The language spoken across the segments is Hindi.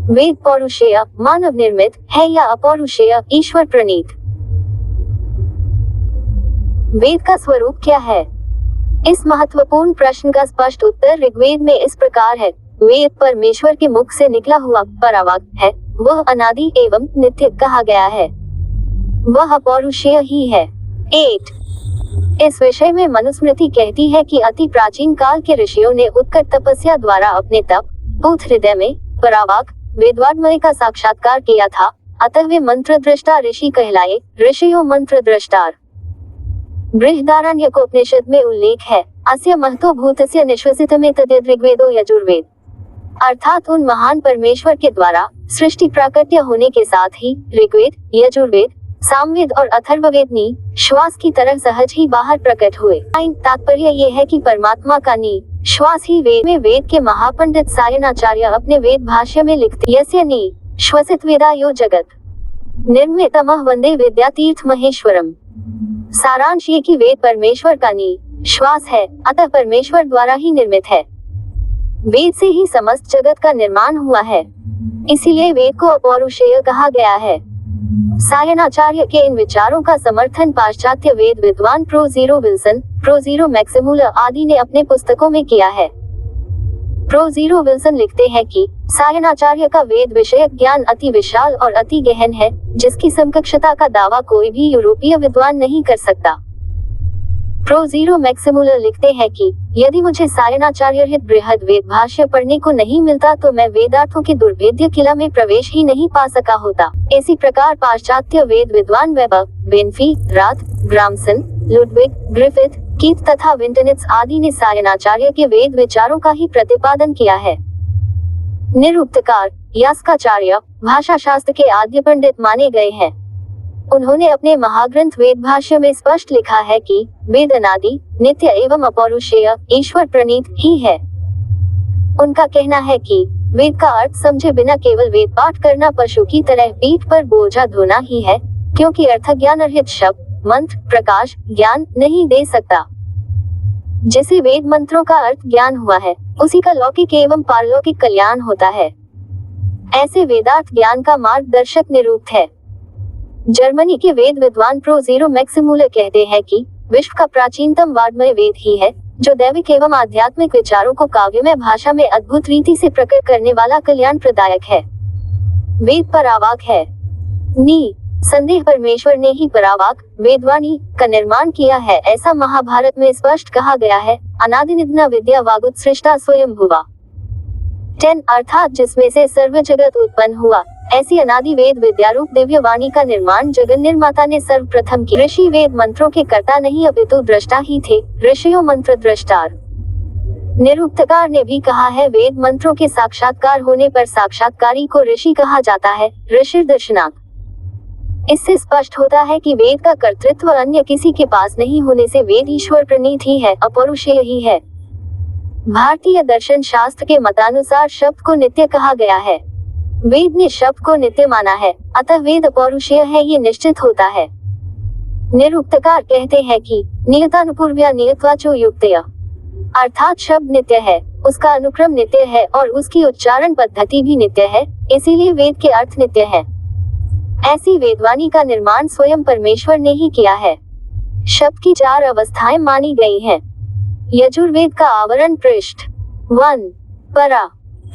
वेद पौरुषेय मानव निर्मित है या अपौरुषेय ईश्वर प्रणीत? वेद का स्वरूप क्या है? इस महत्वपूर्ण प्रश्न का स्पष्ट उत्तर ऋग्वेद में इस प्रकार है। वेद परमेश्वर के मुख से निकला हुआ परावाक है। वह अनादि एवं नित्य कहा गया है। वह अपौरुषेय ही है। 8 इस विषय में मनुस्मृति कहती है कि अति प्राचीन काल के ऋषियों ने उत्कट तपस्या द्वारा अपने तप पूत हृदय में परावाक वेदवाग्मय का साक्षात्कार किया था। अतः वे मंत्र दृष्टा ऋषि कहलाए। ऋषियों मंत्र दृष्टार। बृहदारण्यकोपनिषद में उल्लेख है, अस्य महतो भूतस्य निश्वसितमे तद्यद् ऋग्वेदो यजुर्वेद। अर्थात उन महान परमेश्वर के द्वारा सृष्टि प्राकट्य होने के साथ ही ऋग्वेद, यजुर्वेद, सामवेद और अथर्ववेद श्वास की तरह सहज ही बाहर प्रकट हुए। तात्पर्य ये है कि परमात्मा का श्वास ही वेद में। वेद के महापंडित सायणाचार्य अपने वेद भाष्य में लिखते, यस्य श्वसित वेदायो जगत निर्मितमः वंदे विद्यातीर्थ महेश्वरम। सारांश ये कि वेद परमेश्वर का श्वास है, अतः परमेश्वर द्वारा ही निर्मित है। वेद से ही समस्त जगत का निर्माण हुआ है, इसीलिए वेद को अपौरुषेय कहा गया है। सायणाचार्य के इन विचारों का समर्थन पाश्चात्य वेद विद्वान प्रोजीरो विल्सन, प्रोजीरो मैक्सिमुलर आदि ने अपने पुस्तकों में किया है। प्रोजीरो विल्सन लिखते हैं कि सायणाचार्य का वेद विषयक ज्ञान अति विशाल और अति गहन है, जिसकी समकक्षता का दावा कोई भी यूरोपीय विद्वान नहीं कर सकता। प्रोजीरो मैक्सिमुलर लिखते हैं कि यदि मुझे सायणाचार्य हित बृहद वेद भाष्य पढ़ने को नहीं मिलता तो मैं वेदार्थों के दुर्भेद्य किला में प्रवेश ही नहीं पा सका होता। इसी प्रकार पाश्चात्य वेद विद्वान वेबर, बेनफी, राथ, ग्रामसन, लुडविग, ग्रिफिथ, कीथ तथा विंटनिट्स आदि ने सायणाचार्य के वेद विचारों का ही प्रतिपादन किया है। निरुक्तकार यास्काचार्य भाषा शास्त्र के आद्य पंडित माने गए हैं। उन्होंने अपने महाग्रंथ वेद भाष्य में स्पष्ट लिखा है कि वेद अनादि नित्य एवं अपौरुषेय ईश्वर प्रणीत ही है। उनका कहना है कि वेद का अर्थ समझे बिना केवल वेद पाठ करना पशु की तरह पीठ पर बोझा ढोना ही है, क्योंकि अर्थ ज्ञान रहित शब्द मंत्र प्रकाश ज्ञान नहीं दे सकता। जिसे वेद मंत्रों का अर्थ ज्ञान हुआ है, उसी का लौकिक एवं पारलौकिक कल्याण होता है। ऐसे वेदार्थ ज्ञान का मार्गदर्शक निरूक्त है। जर्मनी के वेद विद्वान प्रोजीरो मैक्सिमुलर कहते हैं कि विश्व का प्राचीनतम वाग्मय वेद ही है, जो दैविक एवं आध्यात्मिक विचारों को काव्यमय भाषा में अद्भुत रीति से प्रकट करने वाला कल्याण प्रदायक है। वेद परावाक है। संदेह परमेश्वर ने ही परावाक वेदवाणी का निर्माण किया है, ऐसा महाभारत में स्पष्ट कहा गया है। अनादिनिधना विद्या वागुत्सृष्टा स्वयं भुवा। 10 अर्थात जिसमें से सर्व जगत उत्पन्न हुआ, ऐसी अनादि वेद विद्यारूप दिव्य वाणी का निर्माण जगन निर्माता ने सर्वप्रथम किया। ऋषि वेद मंत्रों के कर्ता नहीं अपितु दृष्टा ही थे। ऋषियों मंत्र दृष्टार। निरुक्तकार ने भी कहा है, वेद मंत्रों के साक्षात्कार होने पर साक्षात्कारी को ऋषि कहा जाता है। ऋषि दर्शनाक। इससे स्पष्ट होता है कि वेद का कर्तृत्व अन्य किसी के पास नहीं होने से वेद ईश्वर प्रणीत ही है, अपौरुषेय ही है। भारतीय दर्शन शास्त्र के मतानुसार शब्द को नित्य कहा गया है। वेद ने शब्द को नित्य माना है, अतः वेद अपौरुषेय है, ये निश्चित होता है। निरुक्तकार कहते हैं कि नियतानुपूर्व्या नियत्वाचो युक्तया, अर्थात शब्द नित्य है, उसका अनुक्रम नित्य है और उसकी उच्चारण पद्धति भी नित्य है, इसीलिए वेद के अर्थ नित्य है। ऐसी वेदवाणी का निर्माण स्वयं परमेश्वर ने ही किया है। शब्द की 4 अवस्थाएं मानी गई हैं। यजुर्वेद का आवरण पृष्ठ 1 परा,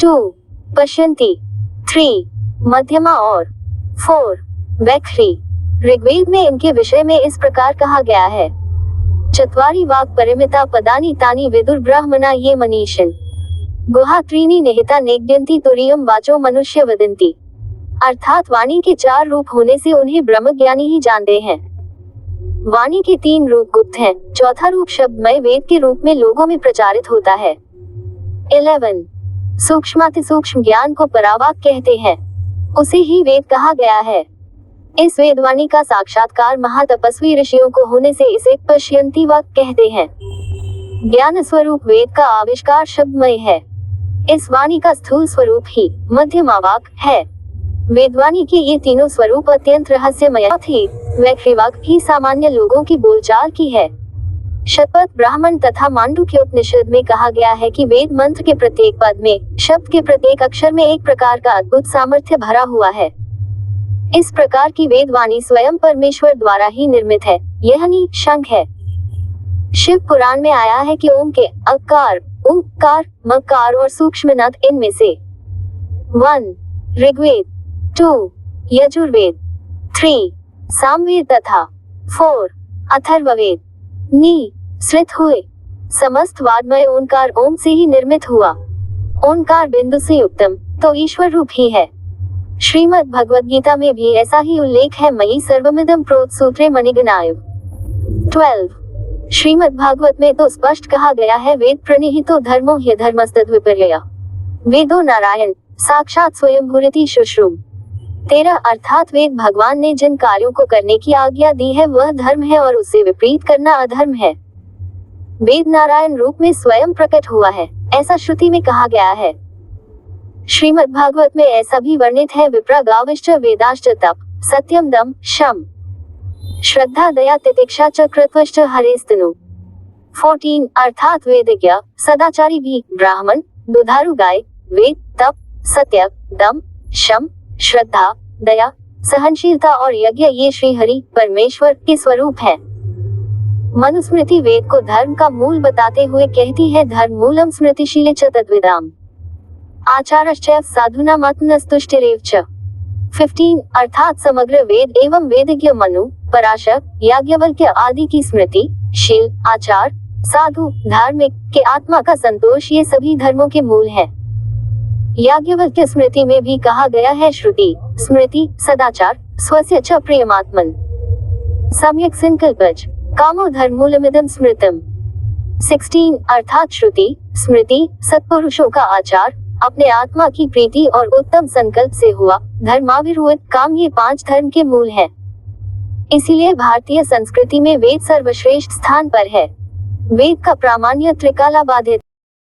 2 पश्यन्ति, 3 मध्यमा और 4 वैखरी। ऋग्वेद में इनके विषय में इस प्रकार कहा गया है, चत्वारि वाक् परिमिता पदानि तानि विदुर ब्राह्मणा ये मनीषिन् गुहा त्रीणि निहिता नेग्यन्ति तुरीयम वाचो मनुष्य वदन्ति। अर्थात वाणी के 4 रूप होने से उन्हें ब्रह्मज्ञानी ही जानते हैं। वाणी के 3 रूप गुप्त हैं, चौथा रूप शब्दमय वेद के रूप में लोगों में प्रचारित होता है। 11 सूक्ष्माति सूक्ष्म ज्ञान को परावाक कहते हैं, उसे ही वेद कहा गया है। इस वेदवाणी का साक्षात्कार महातपस्वी ऋषियों को होने से इसे पश्यन्ति वाक कहते हैं। ज्ञान स्वरूप वेद का आविष्कार शब्दमय है। इस वाणी का स्थूल स्वरूप ही मध्यमा वाक है। वेदवाणी के ये तीनों स्वरूप अत्यंत रहस्यमय थे। वैखरी वाक भी सामान्य लोगों की बोलचाल की है। शतपथ ब्राह्मण तथा मांडुक्य उपनिषद में कहा गया है कि वेद मंत्र के प्रत्येक पद में, शब्द के प्रत्येक अक्षर में एक प्रकार का अद्भुत सामर्थ्य भरा हुआ है। इस प्रकार की वेद वाणी स्वयं परमेश्वर द्वारा ही निर्मित है। यह नी शंख है। शिव पुराण में आया है कि ओम के अकार, उकार, मकार और सूक्ष्म नद इनमें से 1 ऋग्वेद, 2 यजुर्वेद, 3 सामवेद तथा 4 अथर्ववेद नी सृत हुए। समस्त वाग्मय ओंकार ओम से ही निर्मित हुआ। ओंकार बिंदु से युक्तम तो ईश्वर रूप ही है। श्रीमद् भगवद गीता में भी ऐसा ही उल्लेख है। मयि सर्वमिदं प्रोत सूत्रे मणिगणाय 12। श्रीमद् भागवत में तो स्पष्ट कहा गया है, वेद प्रणिहितो धर्मो ह्यधर्मस्तद्विपर्यय वेदो नारायण साक्षात स्वयं भूरिति शुश्रूम। 13 अर्थात वेद भगवान ने जिन कार्यों को करने की आज्ञा दी है वह धर्म है और उससे विपरीत करना अधर्म है। वेद नारायण रूप में स्वयं प्रकट हुआ है, ऐसा श्रुति में कहा गया है। श्रीमद् भागवत में ऐसा भी वर्णित है, विप्रा गाविश्च वेदाश्च तप सत्यम दम शम श्रद्धा दया तितिक्षा च कृत्वश्च हरेस्तनु। 14 अर्थात वेदज्ञ सदाचारी भी, ब्राह्मण, दुधारू गाय, वेद, तप, सत्य, दम, शम, श्रद्धा, दया, सहनशीलता और यज्ञ ये श्री हरि परमेश्वर के स्वरूप है। मनुस्मृति वेद को धर्म का मूल बताते हुए कहती है, धर्म मूलम स्मृतिशीले च तद्विदाम आचारश्चैव साधूनामात्मनस्तुष्टिरेव च। 15 अर्थात समग्र वेद एवं वेदज्ञ मनु, पराशर, याज्ञवल्क्य आदि की स्मृति, शील, आचार, साधु, धार्मिक के आत्मा का संतोष ये सभी धर्मों के मूल है। याज्ञवल्क्य स्मृति में भी कहा गया है, श्रुति स्मृति सदाचार स्वस्य च प्रियमात्मन सम्यक संकल्पज कामो धर्मूलमिदं स्मृतम। 16 अर्थात श्रुति स्मृति सत्पुरुषों का आचार, अपने आत्मा की प्रीति और उत्तम संकल्प से हुआ धर्माविरुद्ध काम ये 5 धर्म के मूल है। इसीलिए भारतीय संस्कृति में वेद सर्वश्रेष्ठ स्थान पर है। वेद का प्रामाण्य त्रिकाला बाधित